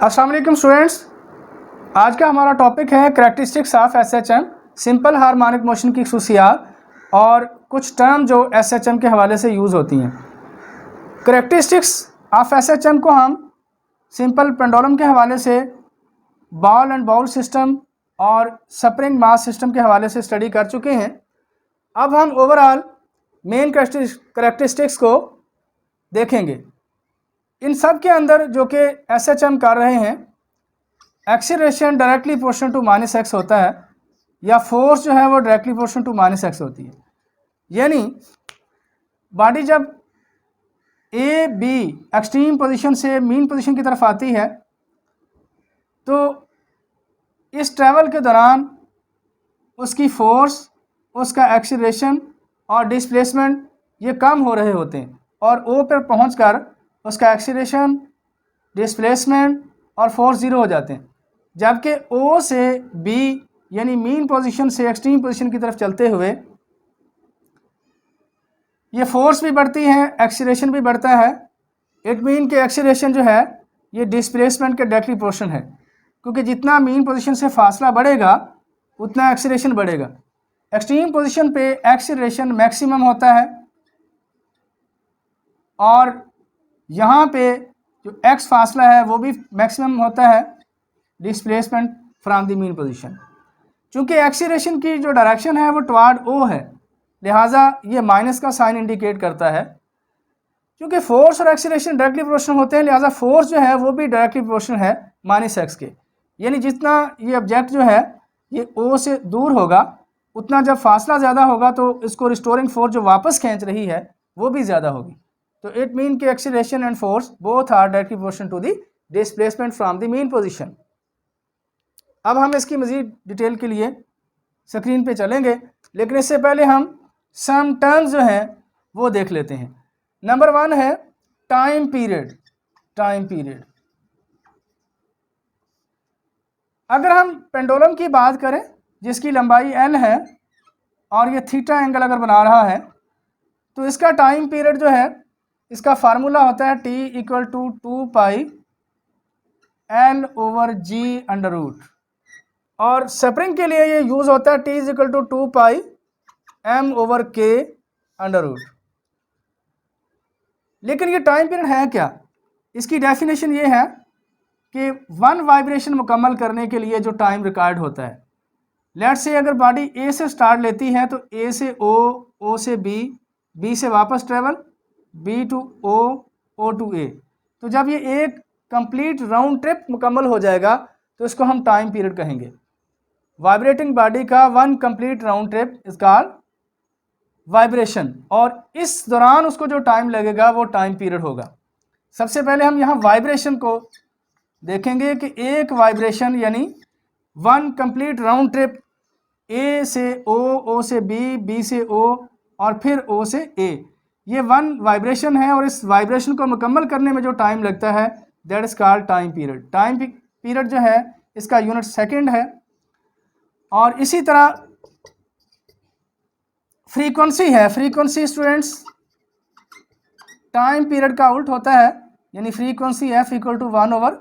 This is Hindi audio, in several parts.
अस्सलाम वालेकुम स्टूडेंट्स, आज का हमारा टॉपिक है characteristics of SHM, simple harmonic motion की खसूसियात और कुछ टर्म जो एसएचएम के हवाले से यूज़ होती हैं। करैक्टरिस्टिक्स ऑफ एसएचएम को हम सिंपल पेंडुलम के हवाले से, बॉल एंड बाउल सिस्टम और स्प्रिंग मास सिस्टम के हवाले से स्टडी कर चुके हैं। अब हम ओवरऑल मेन करैक्टरिस्टिक्स को देखेंगे। इन सब के अंदर जो कि एसएचएम कर रहे हैं, acceleration directly proportional to minus x होता है या फोर्स जो है वो directly proportional to minus x होती है। यानी बॉडी जब ए बी एक्सट्रीम पोजीशन से मीन पोजीशन की तरफ आती है तो इस ट्रैवल के दौरान उसकी फोर्स, उसका एक्सीलरेशन और डिस्प्लेसमेंट ये कम हो रहे होते हैं और ओ पर पहुंचकर उसका एक्सीलरेशन, डिस्प्लेसमेंट और फोर्स ज़ीरो हो जाते हैं। जबकि ओ से बी यानी मीन पोजीशन से एक्सट्रीम पोजीशन की तरफ चलते हुए ये फोर्स भी बढ़ती है, एक्सीलरेशन भी बढ़ता है। इट मीन के एक्सीलरेशन जो है ये डिस्प्लेसमेंट के डायरेक्टली प्रोपोर्शनल है, क्योंकि जितना मीन पोजीशन से फासला बढ़ेगा उतना एक्सीलरेशन बढ़ेगा। एक्सट्रीम पोजीशन पे एक्सीलरेशन मैक्सिमम होता है और यहाँ पे जो एक्स फासला है वो भी मैक्सिमम होता है displacement from the mean position. चूँकि एक्सीलरेशन की जो डायरेक्शन है वो टुवर्ड ओ है, लिहाजा ये माइनस का साइन इंडिकेट करता है। क्योंकि फोर्स और एक्सीलरेशन डायरेक्टली प्रोपोर्शनल होते हैं, लिहाजा फोर्स जो है वो भी डायरेक्टली प्रोपोर्शनल है माइनस एक्स के। यानी जितना ये ऑब्जेक्ट जो है ये ओ से दूर होगा उतना जब फासला ज़्यादा होगा तो इसको रिस्टोरिंग फोर्स जो वापस खींच रही है वो भी ज़्यादा होगी। तो इट मीन के acceleration and force both are directly proportional to the displacement from the mean position. अब हम इसकी मज़ीद डिटेल के लिए स्क्रीन पे चलेंगे, लेकिन इससे पहले हम सम टर्म्स जो हैं वो देख लेते हैं। नंबर 1 है टाइम पीरियड। टाइम पीरियड, अगर हम पेंडुलम की बात करें जिसकी लंबाई l है और ये थीटा एंगल अगर बना रहा है तो इसका टाइम पीरियड जो है इसका फार्मूला होता है t equal to 2 pi l over g under root, और स्प्रिंग के लिए ये यूज़ होता है t is equal to 2 pi m over k under root. लेकिन ये टाइम पीरियड है क्या? इसकी डेफिनेशन ये है कि वन वाइब्रेशन मुकम्मल करने के लिए जो टाइम रिक्वायर्ड होता है, लेट्स से अगर बॉडी ए से स्टार्ट लेती है तो ए से ओ, ओ से बी, बी से वापस travel, B to O, O to A, तो जब ये एक कंप्लीट राउंड ट्रिप मुकम्मल हो जाएगा तो इसको हम टाइम पीरियड कहेंगे। वाइब्रेटिंग बॉडी का one complete round trip is called vibration, और इस दौरान उसको जो टाइम लगेगा वो टाइम पीरियड होगा। सबसे पहले हम यहाँ वाइब्रेशन को देखेंगे कि एक वाइब्रेशन यानी वन कंप्लीट राउंड ट्रिप ए से ओ, ओ से बी, बी से ओ और फिर ओ से ए, ये वन वाइब्रेशन है और इस वाइब्रेशन को मुकम्मल करने में जो टाइम लगता है that is called time period. Time period जो है इसका यूनिट सेकंड है। और इसी तरह फ्रीक्वेंसी है। फ्रीक्वेंसी स्टूडेंट्स टाइम पीरियड का उल्ट होता है, यानी frequency f equal to 1 over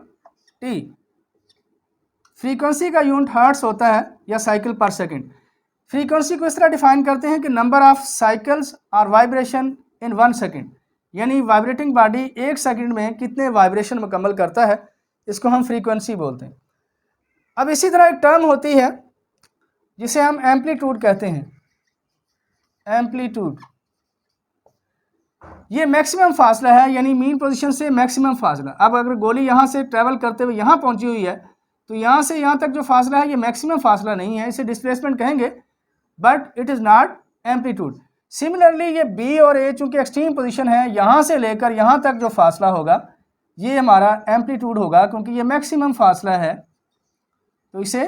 T. Frequency का यूनिट हर्ट्स होता है या साइकिल पर सेकंड। फ्रीक्वेंसी को इस तरह डिफाइन करते हैं कि नंबर ऑफ साइकिल्स और वाइब्रेशन इन 1 सेकंड, यानी वाइब्रेटिंग बॉडी 1 सेकंड में कितने वाइब्रेशन मुकम्मल करता है, इसको हम फ्रीक्वेंसी बोलते हैं। अब इसी तरह एक टर्म होती है जिसे हम एम्पलीट्यूड कहते हैं। एम्पलीट्यूड ये मैक्सिमम फासला है, यानी मीन पोजीशन से मैक्सिमम फासला। अब अगर गोली यहाँ से ट्रैवल करते हुए यहाँ पहुँची हुई है तो यहाँ से यहाँ तक जो फासला है ये मैक्सिमम फासला नहीं है, इसे डिस्प्लेसमेंट कहेंगे, but it is not amplitude. Similarly ये बी और ए चूँकि एक्सट्रीम पोजीशन है, यहाँ से लेकर यहाँ तक जो फासला होगा ये हमारा एम्पलीट्यूड होगा, क्योंकि ये मैक्सिमम फासला है तो इसे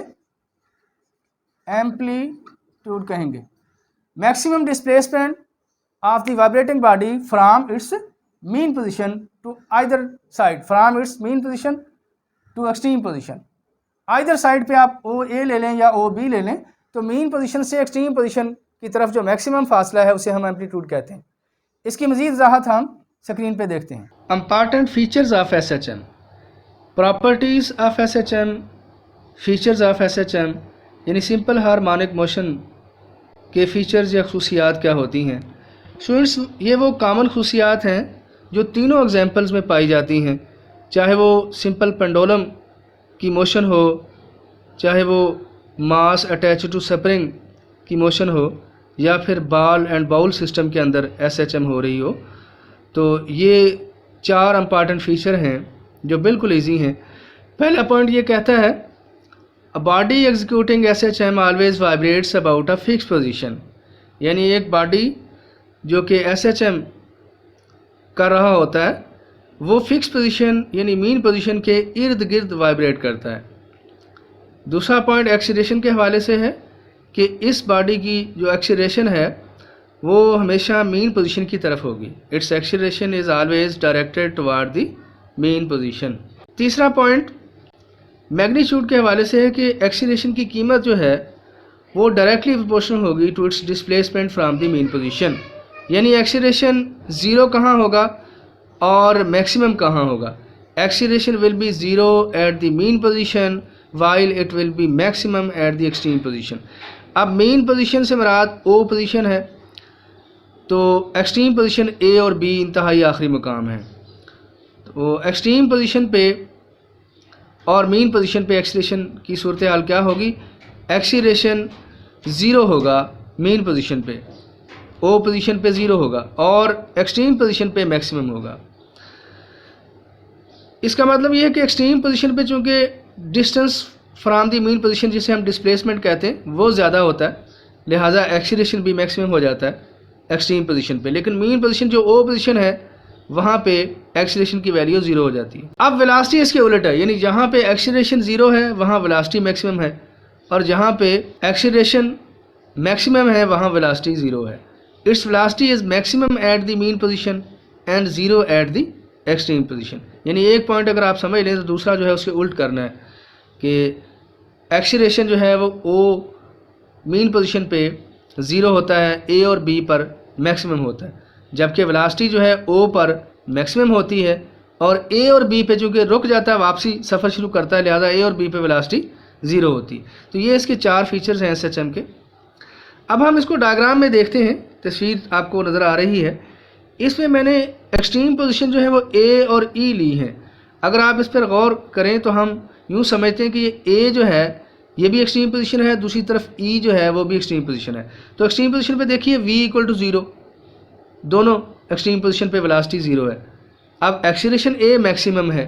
एम्पलीट्यूड कहेंगे। Maximum displacement of the vibrating body from its mean position to either side, from its mean position to extreme position। either side पे आप ओ ए ले लें या ओ बी ले लें, तो मीन पोजीशन से एक्सट्रीम पोजीशन की तरफ जो मैक्सिमम फासला है उसे हम एम्पलीट्यूड कहते हैं। इसकी मज़ीद वजाहत हम स्क्रीन पे देखते हैं। Important features of SHM. Properties of SHM, features of SHM यानी सिंपल हार्मोनिक मोशन के फ़ीचर्स या खसूसियात क्या होती हैं। स्टूडेंट्स, ये वो कॉमन खसूसियात हैं जो तीनों एग्जांपल्स में पाई जाती हैं, चाहे वो सिंपल पेंडुलम की मोशन हो, चाहे वो मास अटैच टू स्प्रिंग की मोशन हो, या फिर बॉल एंड बाउल सिस्टम के अंदर SHM हो रही हो। तो ये 4 इम्पॉर्टेंट फ़ीचर हैं जो बिल्कुल ईजी हैं। पहला पॉइंट ये कहता है a body executing SHM always vibrates about a fix position, यानी एक बॉडी जो कि SHM कर रहा होता है वो फिक्स पोजीशन यानी मीन पोजीशन के इर्द गिर्द वाइब्रेट करता है। दूसरा पॉइंट एक्सीलरेशन के हवाले से है कि इस बॉडी की जो एक्सीलरेशन है वो हमेशा मीन पोजीशन की तरफ होगी। It's acceleration is always directed toward the mean position. तीसरा पॉइंट मैग्नीट्यूड के हवाले से है कि एक्सीलरेशन की कीमत जो है वो डायरेक्टली प्रोपोर्शनल होगी to its displacement from the mean position, यानी एक्सीलरेशन ज़ीरो कहाँ होगा और मैक्सिमम कहाँ होगा। Acceleration will be zero at the mean position while it will be maximum at the extreme position. अब मीन पोजीशन से मुराद ओ पोजीशन है, तो एक्सट्रीम पोजीशन ए और बी इंतहाई आखिरी मुकाम है। तो एक्सट्रीम पोजीशन पे और मीन पोजीशन पे एक्सीलरेशन की सूरत हाल क्या होगी, एक्सीलरेशन ज़ीरो होगा मीन पोजीशन पे, ओ पोजीशन पे ज़ीरो होगा और एक्सट्रीम पोजीशन पे मैक्सिमम होगा। इसका मतलब ये है कि एक्सट्रीम पोजीशन पे चूँकि distance from the mean position जिसे हम डिस्प्लेसमेंट कहते हैं वो ज़्यादा होता है, लिहाजा एक्सीलरेशन भी मैक्सिमम हो जाता है एक्सट्रीम पोजीशन पे। लेकिन मीन पोजीशन जो ओ पोजीशन है वहाँ पे एक्सीलरेशन की वैल्यू ज़ीरो हो जाती है। अब वेलोसिटी इसके उलट है, यानी जहाँ पे एक्सीलरेशन ज़ीरो है वहाँ वेलोसिटी मैक्सिमम है और जहाँ पे एक्सीलरेशन मैक्सिमम है वहाँ वेलोसिटी ज़ीरो है। Its velocity is maximum at the mean position and zero at the extreme position. यानी एक पॉइंट अगर आप समझ लें तो दूसरा जो है उसके उल्ट करना है कि एक्सीलरेशन जो है वो ओ मीन पोजीशन पे ज़ीरो होता है, ए और बी पर मैक्सिमम होता है, जबकि वेलोसिटी जो है ओ पर मैक्सिमम होती है और ए और बी पे चूँकि रुक जाता है, वापसी सफ़र शुरू करता है, लिहाजा ए और बी पे वेलोसिटी ज़ीरो होती है। तो ये इसके 4 फीचर्स हैं SHM के। अब हम इसको डायग्राम में देखते हैं, तस्वीर आपको नज़र आ रही है। इसमें मैंने एक्सट्रीम पोजीशन जो है वो ए और ई ली है। अगर आप इस पर गौर करें तो हम यूँ समझते हैं कि ये ए जो है ये भी एक्सट्रीम पोजीशन है, दूसरी तरफ ई जो है वो भी एक्सट्रीम पोजीशन है। तो एक्सट्रीम पोजीशन पे देखिए v इक्वल टू ज़ीरो, दोनों एक्सट्रीम पोजीशन पे वेलोसिटी ज़ीरो है। अब एक्सीलरेशन ए मैक्सिमम है,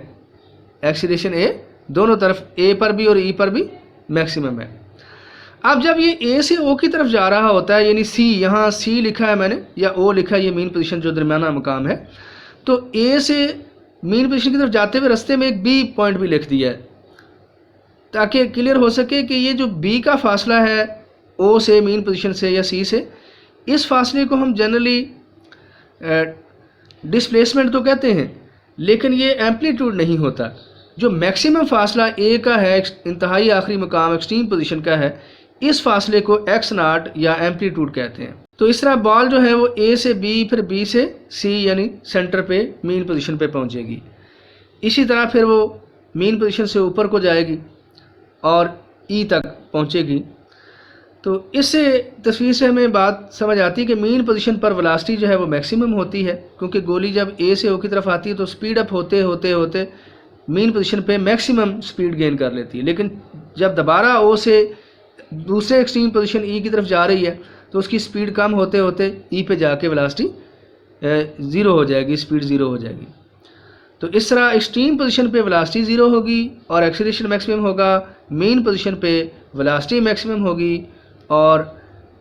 एक्सीलरेशन ए दोनों तरफ ए पर भी और ई पर भी मैक्सिमम है। अब जब ये ए से ओ की तरफ जा रहा होता है, यानी सी, यहाँ सी लिखा है मैंने या ओ लिखा है, ये मीन पोजीशन जो दरमियाना मुकाम है, तो ए से मीन पोजीशन की तरफ जाते हुए रास्ते में एक बी पॉइंट भी लिख दिया है ताकि क्लियर हो सके कि ये जो बी का फासला है ओ से, मीन पोजीशन से या सी से, इस फासले को हम जनरली डिस्प्लेसमेंट तो कहते हैं, लेकिन ये एम्पलीट्यूड नहीं होता। जो मैक्सिमम फासला ए का है, इंतहाई आखिरी मुकाम एक्सट्रीम पोजीशन का है, इस फासले को एक्स नाट या एम्पलीट्यूड कहते हैं। तो इस तरह बॉल जो है वो ए से बी, फिर बी से सी यानी सेंटर पे मीन पोजीशन पे पहुंचेगी। इसी तरह फिर वो मीन पोजीशन से ऊपर को जाएगी और ई तक पहुंचेगी। तो इससे तस्वीर से हमें बात समझ आती है कि मीन पोजीशन पर वेलोसिटी जो है वो मैक्सिमम होती है, क्योंकि गोली जब ए से ओ की तरफ आती है तो स्पीड अप होते होते होते मीन पोजीशन पे मैक्सिमम स्पीड गेन कर लेती है। लेकिन जब दोबारा ओ से दूसरे एक्सट्रीम पोजीशन ई की तरफ जा रही है तो उसकी स्पीड कम होते होते ई पे जाके वेलोसिटी ज़ीरो हो जाएगी, स्पीड ज़ीरो हो जाएगी। तो इस तरह एक्सट्रीम पोजीशन पे वेलोसिटी ज़ीरो होगी और एक्सीलरेशन मैक्सिमम होगा, मीन पोजीशन पे वेलोसिटी मैक्सिमम होगी और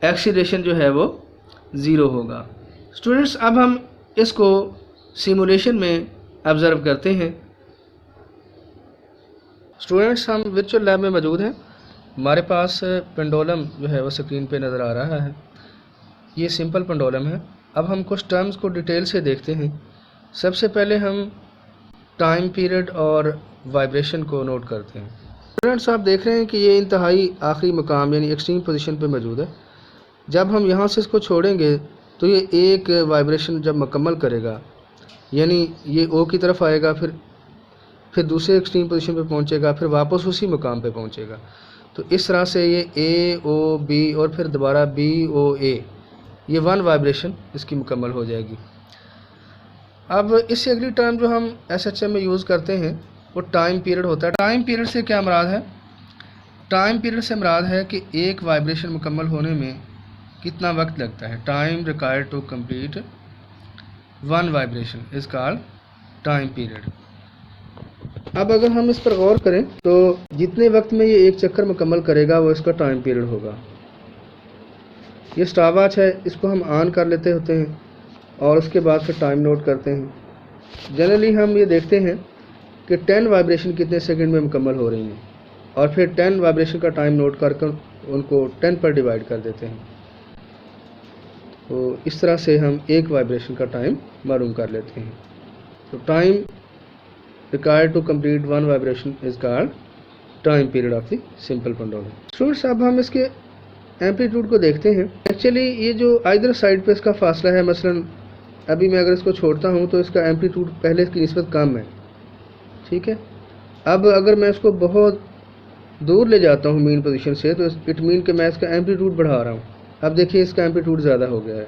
एक्सीलरेशन जो है वो ज़ीरो होगा। स्टूडेंट्स, अब हम इसको सिमुलेशन में ऑब्ज़र्व करते हैं। स्टूडेंट्स, हम वर्चुअल लैब में मौजूद हैं। हमारे पास पेंडुलम जो है वो स्क्रीन पे नज़र आ रहा है। ये सिंपल पेंडुलम है। अब हम कुछ टर्म्स को डिटेल से देखते हैं। सबसे पहले हम टाइम पीरियड और वाइब्रेशन को नोट करते हैं। स्टूडेंट्स, आप देख रहे हैं कि ये इंतहाई आखिरी मुकाम यानी एक्सट्रीम पोजीशन पे मौजूद है। जब हम यहाँ से इसको छोड़ेंगे तो ये एक वाइब्रेशन जब मुकम्मल करेगा, यानी ये ओ की तरफ आएगा, फिर दूसरे एक्सट्रीम पोजीशन पे पहुंचेगा, फिर वापस उसी मुकाम पे पहुंचेगा। तो इस तरह से ये ए ओ बी और फिर दोबारा बी ओ ए, ये 1 वाइब्रेशन इसकी मुकम्मल हो जाएगी। अब इससे अगली टर्म जो हम SHM में यूज़ करते हैं वो टाइम पीरियड होता है। टाइम पीरियड से क्या मुराद है? टाइम पीरियड से मुराद है कि एक वाइब्रेशन मुकम्मल होने में कितना वक्त लगता है। Time required to complete 1 vibration is called time period. अब अगर हम इस पर गौर करें तो जितने वक्त में ये एक चक्कर मुकम्मल करेगा वो इसका टाइम पीरियड होगा। ये स्टॉपवॉच है, इसको हम ऑन कर लेते होते हैं और उसके बाद फिर टाइम नोट करते हैं। जनरली हम ये देखते हैं कि 10 वाइब्रेशन कितने सेकंड में मुकम्मल हो रही हैं और फिर 10 वाइब्रेशन का टाइम नोट कर उनको 10 पर डिवाइड कर देते हैं। तो इस तरह से हम एक वाइब्रेशन का टाइम मालूम कर लेते हैं। तो time required to complete 1 vibration is called time period of the simple pendulum. Students, अब हम इसके एम्पलीट्यूड को देखते हैं। एक्चुअली ये जो आइदर साइड पे इसका फासला है, मसलन अभी मैं अगर इसको छोड़ता हूँ तो इसका एम्पलीट्यूड पहले की निस्बत कम है, ठीक है। अब अगर मैं इसको बहुत दूर ले जाता हूँ मीन पोजीशन से तो इट मीन कि मैं इसका एम्पलीट्यूड बढ़ा रहा हूँ। अब देखिए इसका एम्पलीट्यूड ज़्यादा हो गया है।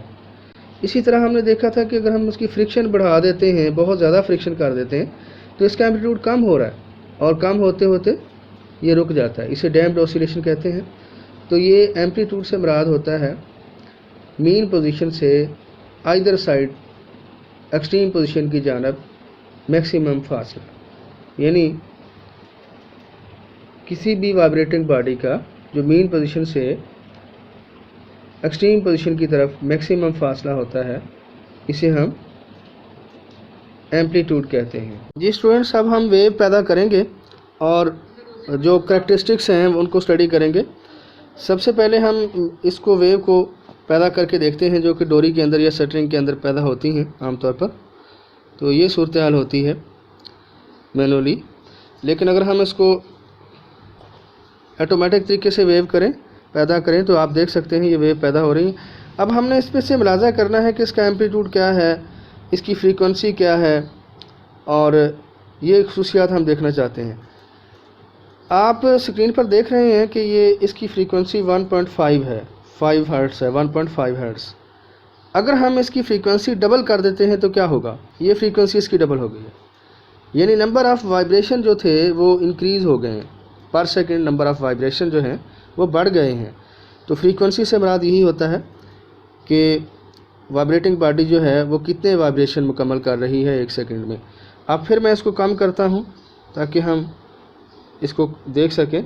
इसी तरह हमने देखा था कि अगर हम उसकी फ्रिक्शन बढ़ा देते हैं, बहुत ज़्यादा फ्रिक्शन कर देते हैं, तो इसका एम्पलीट्यूड कम हो रहा है और कम होते होते ये रुक जाता है। इसे डैम्प्ड ऑसिलेशन कहते हैं। तो ये एम्पलीट्यूड से मुराद होता है मीन पोजीशन से आइदर साइड एक्सट्रीम पोजीशन की जानब मैक्सिमम फासला, यानी किसी भी वाइब्रेटिंग बॉडी का जो मीन पोजीशन से एक्सट्रीम पोजीशन की तरफ मैक्सिमम फासला होता है, इसे हम एम्पलीट्यूड कहते हैं। जी स्टूडेंट्स, अब हम वेव पैदा करेंगे और जो करैक्टरिस्टिक्स हैं उनको स्टडी करेंगे। सबसे पहले हम इसको वेव को पैदा करके देखते हैं जो कि डोरी के अंदर या शटरिंग के अंदर पैदा होती हैं आमतौर पर। तो ये सूरत हाल होती है मैनुअली, लेकिन अगर हम इसको ऑटोमेटिक तरीके से वेव पैदा करें तो आप देख सकते हैं ये वेव पैदा हो रही है। अब हमने इसमें से मुलाजा करना है कि इसका एम्पलीट्यूड क्या है, इसकी फ्रीक्वेंसी क्या है, और ये खुसूसियात हम देखना चाहते हैं। आप स्क्रीन पर देख रहे हैं कि ये इसकी फ्रीक्वेंसी 1.5 है, 5 हर्ट्ज़ है, 1.5 हर्ट्ज़। अगर हम इसकी फ्रीक्वेंसी डबल कर देते हैं तो क्या होगा? ये फ्रीक्वेंसी इसकी डबल हो गई है, यानी नंबर ऑफ़ वाइब्रेशन जो थे वो इंक्रीज़ हो गए हैं। पर सेकंड नंबर ऑफ़ वाइब्रेशन जो हैं वो बढ़ गए हैं। तो फ्रीक्वेंसी से मुराद यही होता है कि वाइब्रेटिंग बॉडी जो है वो कितने वाइब्रेशन मुकम्मल कर रही है एक सेकंड में। अब फिर मैं इसको कम करता हूँ ताकि हम इसको देख सकें।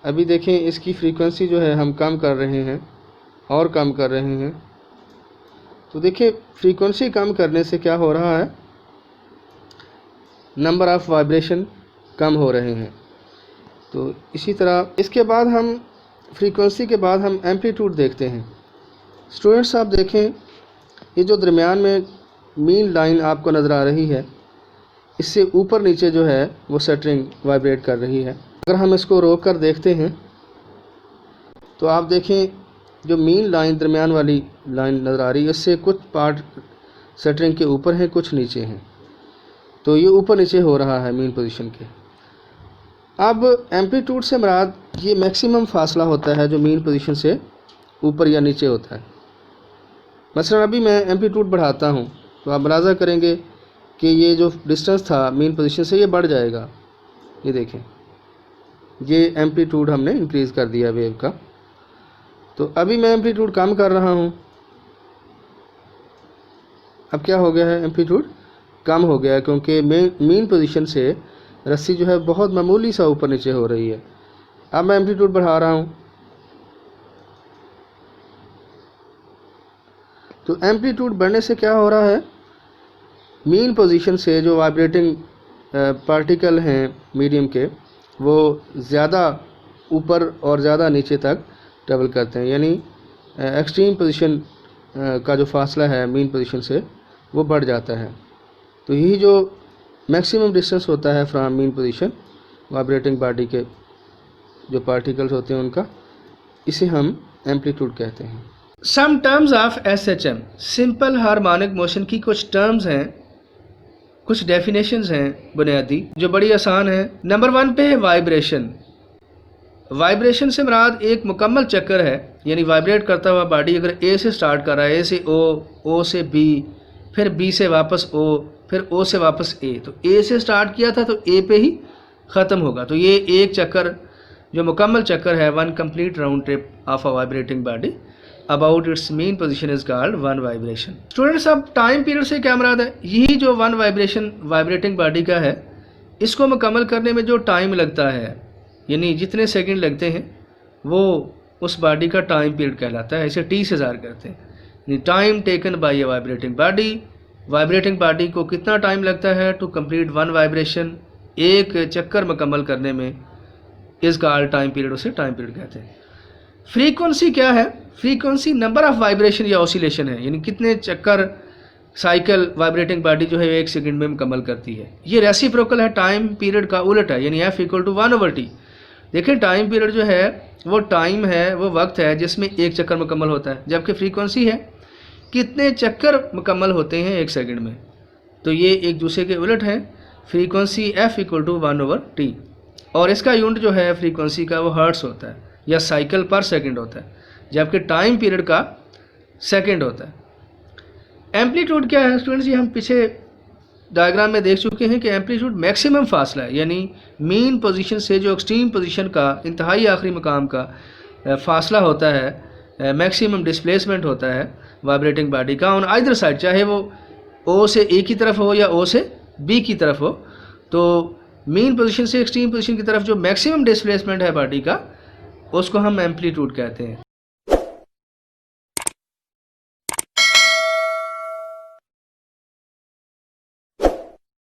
अभी देखें इसकी फ्रीक्वेंसी जो है हम कम कर रहे हैं और कम कर रहे हैं। तो देखिए फ्रीक्वेंसी कम करने से क्या हो रहा है, नंबर ऑफ़ वाइब्रेशन कम हो रहे हैं। तो इसी तरह इसके बाद हम फ्रीक्वेंसी के बाद हम एम्पलीट्यूड देखते हैं। स्टूडेंट्स, आप देखें ये जो दरमियान में मीन लाइन आपको नज़र आ रही है, इससे ऊपर नीचे जो है वो शटरिंग वाइब्रेट कर रही है। अगर हम इसको रोक कर देखते हैं तो आप देखें जो मीन लाइन दरमियान वाली लाइन नज़र आ रही है, इससे कुछ पार्ट शटरिंग के ऊपर हैं, कुछ नीचे हैं। तो ये ऊपर नीचे हो रहा है मीन पोजीशन के। अब एम्पलीट्यूड से मुराद ये मैक्सिमम फासला होता है जो मीन पोजीशन से ऊपर या नीचे होता है। मसलन अभी मैं एम्पलीट्यूड बढ़ाता हूँ तो आप मुलाजा करेंगे कि ये जो डिस्टेंस था मीन पोजीशन से ये बढ़ जाएगा। ये देखें ये एम्पलीट्यूड हमने इंक्रीज़ कर दिया वेव का। तो अभी मैं एम्पलीट्यूड कम कर रहा हूँ, अब क्या हो गया है, एम्पलीट्यूड कम हो गया है क्योंकि मीन पोजीशन से रस्सी जो है बहुत मामूली सा ऊपर नीचे हो रही है। अब मैं एम्पलीट्यूड बढ़ा रहा हूँ तो एम्पलीट्यूड बढ़ने से क्या हो रहा है, मीन पोजीशन से जो वाइब्रेटिंग पार्टिकल हैं मीडियम के वो ज़्यादा ऊपर और ज़्यादा नीचे तक ट्रेवल करते हैं, यानी एक्सट्रीम पोजीशन का जो फासला है मीन पोजीशन से वो बढ़ जाता है। तो यही जो मैक्सिमम डिस्टेंस होता है from mean position vibrating body के जो पार्टिकल्स होते हैं उनका, इसे हम एम्पलीट्यूड कहते हैं। Some terms of SHM simple harmonic motion की कुछ टर्म्स हैं, कुछ डेफिनेशंस हैं बुनियादी जो बड़ी आसान है। नंबर 1 पे है वाइब्रेशन। वाइब्रेशन से मुराद एक मुकम्मल चक्कर है, यानी वाइब्रेट करता हुआ बॉडी अगर ए से स्टार्ट कर रहा है, ए से ओ से बी, फिर बी से वापस ओ, फिर ओ से वापस ए, तो ए से स्टार्ट किया था तो ए पे ही ख़त्म होगा। तो ये एक चक्कर जो मुकम्मल चक्कर है, 1 complete round trip of a vibrating body about it's main position is called 1 vibration. Students, अब टाइम पीरियड से क्या मुराद है? यही जो 1 वाइब्रेशन वाइब्रेटिंग बॉडी का है, इसको मुकम्मल करने में जो टाइम लगता है, यानी जितने सेकंड लगते हैं, वो उस बॉडी का टाइम पीरियड कहलाता है। इसे टी से ज़ाहिर करते हैं, यानी time taken by A vibrating body. Vibrating body को कितना टाइम लगता है टू कंप्लीट 1 वाइब्रेशन, एक चक्कर मुकम्मल करने में, इस कॉल्ड टाइम पीरियड, उसे टाइम पीरियड कहते हैं। फ्रीक्वेंसी क्या है? फ्रीक्वेंसी नंबर ऑफ वाइब्रेशन या ऑसिलेशन है, यानी कितने चक्कर साइकिल वाइब्रेटिंग बॉडी जो है 1 सेकंड में मुकम्मल करती है। ये रेसिप्रोकल है, टाइम पीरियड का उलट है, यानी F = 1/T। देखिए टाइम पीरियड जो है वो टाइम है, वो वक्त है जिसमें एक चक्कर मुकम्मल होता है, जबकि फ्रीक्वेंसी है कितने चक्कर मुकम्मल होते हैं 1 सेकंड में। तो ये एक दूसरे के उलट है। फ्रीक्वेंसी F = 1/T और इसका यूनिट जो है फ्रीक्वेंसी का वो हर्ट्स होता है या साइकिल पर सेकंड होता है, जबकि टाइम पीरियड का सेकंड होता है। एम्पलीट्यूड क्या है स्टूडेंट्स? ये हम पीछे डायग्राम में देख चुके हैं कि एम्पलीट्यूड मैक्सिमम फासला है, यानी मीन पोजीशन से जो एक्सट्रीम पोजीशन का इंतहाई आखिरी मकाम का फासला होता है, मैक्सिमम डिस्प्लेसमेंट होता है वाइब्रेटिंग बॉडी का ऑन आइदर साइड, चाहे वो ओ से ए की तरफ हो या ओ से बी की तरफ हो। तो मीन पोजीशन से एक्सट्रीम पोजीशन की तरफ जो मैक्सिमम डिस्प्लेसमेंट है बॉडी का, उसको हम एम्पलीट्यूड कहते हैं।